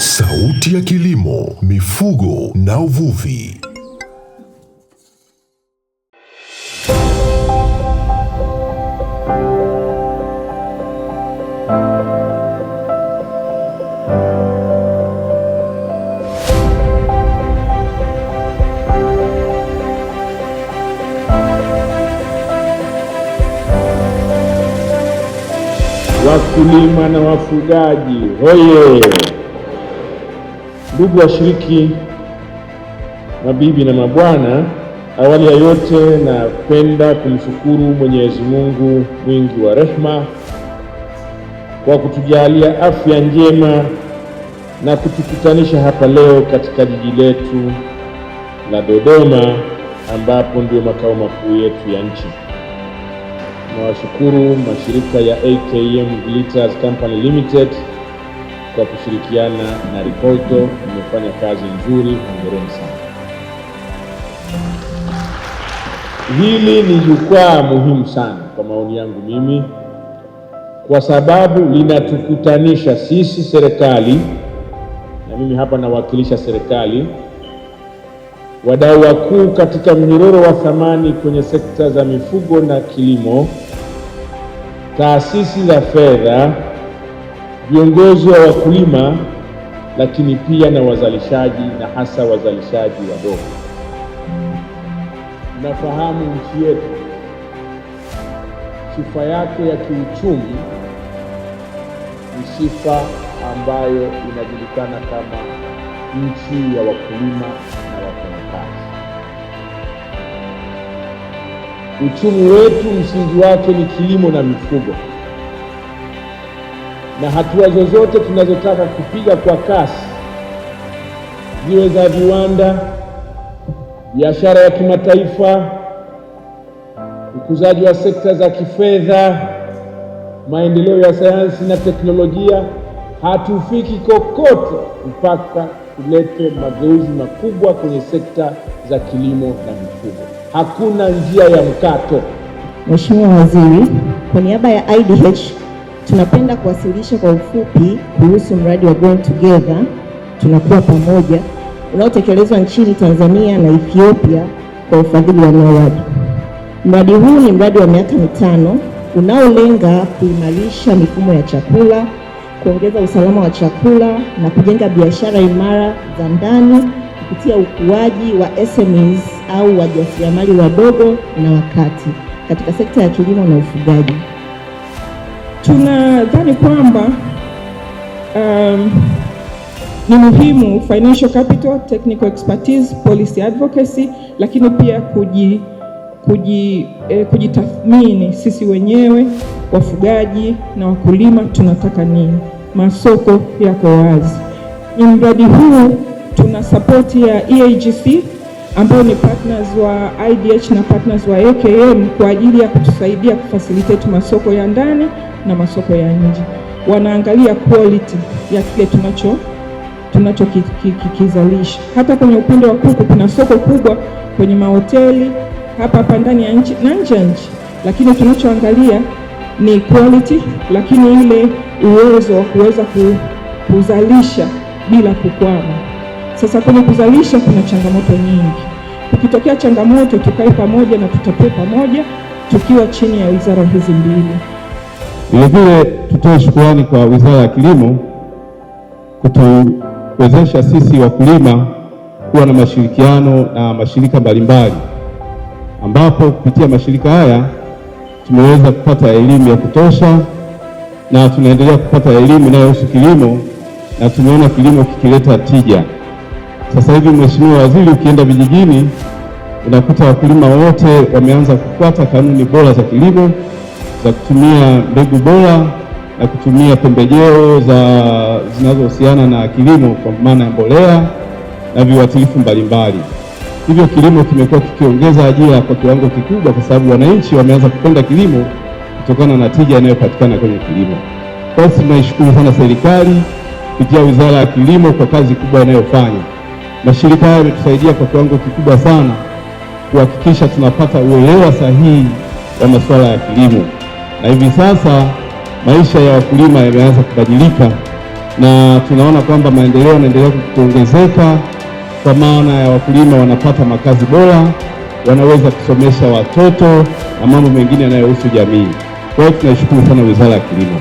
Sauti ya Kilimo, Mifugo na Uvuvi. Wakulima na wafugaji hoye! Ndugu washiriki, mabibi na mabwana, awali ya yote napenda kumshukuru Mwenyezi Mungu mwingi wa rehema kwa kutujalia afya njema na kutukutanisha hapa leo katika jiji letu la Dodoma, ambapo ndio makao makuu yetu ya nchi. Nawashukuru mashirika ya AKM Glitters Company Limited kwa kushirikiana na Ripoto. Mmefanya kazi nzuri, hongereni sana. Hili ni jukwaa muhimu sana kwa maoni yangu mimi, kwa sababu linatukutanisha sisi serikali, na mimi hapa nawakilisha serikali, wadau wakuu katika mnyororo wa thamani kwenye sekta za mifugo na kilimo, taasisi za fedha, viongozi wa wakulima, lakini pia na wazalishaji, na hasa wazalishaji wadogo. Nafahamu nchi yetu sifa yake ya kiuchumi ni sifa ambayo inajulikana kama nchi ya wakulima na wafanyakazi. Uchumi wetu msingi wake ni kilimo na mifugo, na hatua zozote tunazotaka kupiga kwa kasi, ziwe za viwanda, biashara ya kimataifa, ukuzaji wa sekta za kifedha, maendeleo ya sayansi na teknolojia, hatufiki kokote mpaka tulete mageuzi makubwa kwenye sekta za kilimo na mifugo. Hakuna njia ya mkato. Mheshimiwa Waziri, kwa niaba ya IDH tunapenda kuwasilisha kwa ufupi kuhusu mradi wa Born Together, tunakuwa pamoja, unaotekelezwa nchini Tanzania na Ethiopia kwa ufadhili wa NORAD. Mradi huu ni mradi wa miaka 5 unaolenga kuimarisha mifumo ya chakula, kuongeza usalama wa chakula na kujenga biashara imara za ndani kupitia ukuaji wa SMEs au wajasiriamali wadogo na wakati katika sekta ya kilimo na ufugaji. Tunadhani kwamba ni muhimu financial capital, technical expertise, policy advocacy, lakini pia kujitathmini sisi wenyewe wafugaji na wakulima tunataka nini. Masoko yako wazi. Ni mradi huu tuna support ya EAGC ambao ni partners wa IDH na partners wa AKM kwa ajili ya kutusaidia kufacilitate masoko ya ndani na masoko ya nje. Wanaangalia quality ya kile tunachokizalisha. Hata kwenye upande wa kuku kuna soko kubwa kwenye mahoteli hapa ndani ya nchi na nje ya nchi, lakini tunachoangalia ni quality, lakini ile uwezo wa kuweza kuzalisha bila kukwama. Sasa kwenye kuzalisha kuna changamoto nyingi. Ukitokea changamoto, tukae pamoja na tutatue pamoja tukiwa chini ya wizara hizi mbili. Vilevile tutoe shukrani kwa Wizara ya Kilimo kutuwezesha sisi wakulima kuwa na mashirikiano na mashirika mbalimbali, ambapo kupitia mashirika haya tumeweza kupata elimu ya kutosha na tunaendelea kupata elimu inayohusu kilimo, na tumeona kilimo kikileta tija. Sasa hivi Mheshimiwa Waziri, ukienda vijijini unakuta wakulima wote wameanza kufuata kanuni bora za kilimo, za kutumia mbegu bora na kutumia pembejeo zinazohusiana na kilimo kwa maana ya mbolea na viuatilifu mbalimbali. Hivyo kilimo kimekuwa kikiongeza ajira kwa kiwango kikubwa, kwa sababu wananchi wameanza kupenda kilimo kutokana na tija inayopatikana kwenye kilimo. Kwa hiyo tunaishukuru sana serikali kupitia Wizara ya Kilimo kwa kazi kubwa inayofanya. Mashirika haya yametusaidia kwa kiwango kikubwa sana kuhakikisha tunapata uelewa sahihi wa masuala ya kilimo, na hivi sasa maisha ya wakulima yameanza kubadilika na tunaona kwamba maendeleo yanaendelea kuongezeka, kwa maana ya wakulima wanapata makazi bora, wanaweza kusomesha watoto na mambo mengine yanayohusu jamii. Kwa hiyo tunashukuru sana Wizara ya Kilimo.